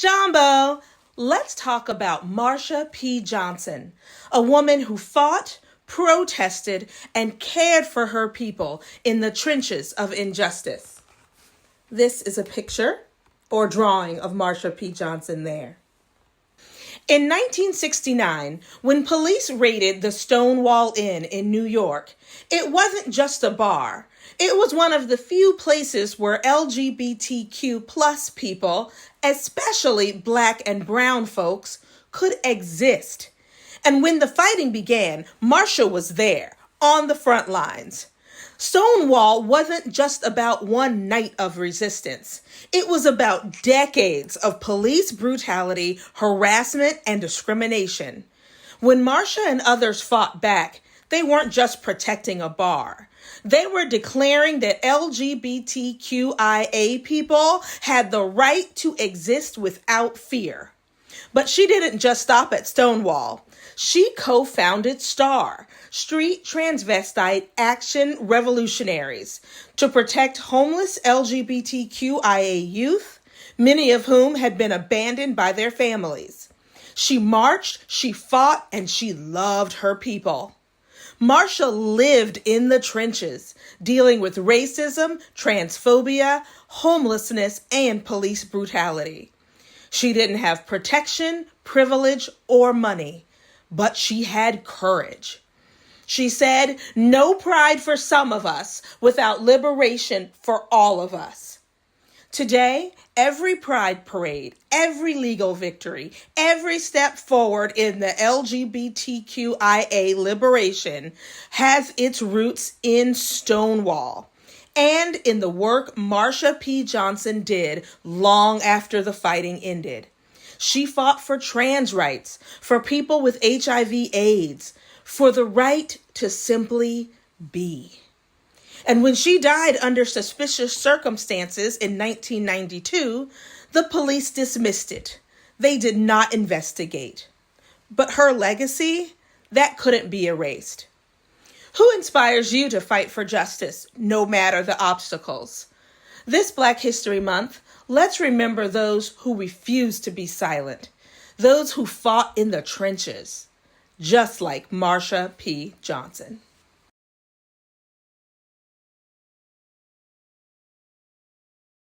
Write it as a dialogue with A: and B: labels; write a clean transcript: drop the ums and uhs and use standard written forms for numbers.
A: Jumbo, let's talk about Marsha P Johnson, a woman who fought, protested, and cared for her people in the trenches of injustice. This is a picture or drawing of Marsha P Johnson there. In 1969, when police raided the Stonewall Inn in New York, it wasn't just a bar. It was one of the few places where LGBTQ plus people, especially Black and brown folks, could exist. And when the fighting began, Marsha was there, on the front lines. Stonewall wasn't just about one night of resistance. It was about decades of police brutality, harassment, and discrimination. When Marsha and others fought back, they weren't just protecting a bar. They were declaring that LGBTQIA people had the right to exist without fear. But she didn't just stop at Stonewall. She co-founded STAR, Street Transvestite Action Revolutionaries, to protect homeless LGBTQIA youth, many of whom had been abandoned by their families. She marched, she fought, and she loved her people. Marsha lived in the trenches, dealing with racism, transphobia, homelessness, and police brutality. She didn't have protection, privilege, or money, but she had courage. She said, "No pride for some of us without liberation for all of us." Today, every pride parade, every legal victory, every step forward in the LGBTQIA liberation has its roots in Stonewall and in the work Marsha P. Johnson did long after the fighting ended. She fought for trans rights, for people with HIV/AIDS, for the right to simply be. And when she died under suspicious circumstances in 1992, the police dismissed it. They did not investigate. But her legacy, that couldn't be erased. Who inspires you to fight for justice, no matter the obstacles? This Black History Month, let's remember those who refused to be silent, those who fought in the trenches, just like Marsha P. Johnson.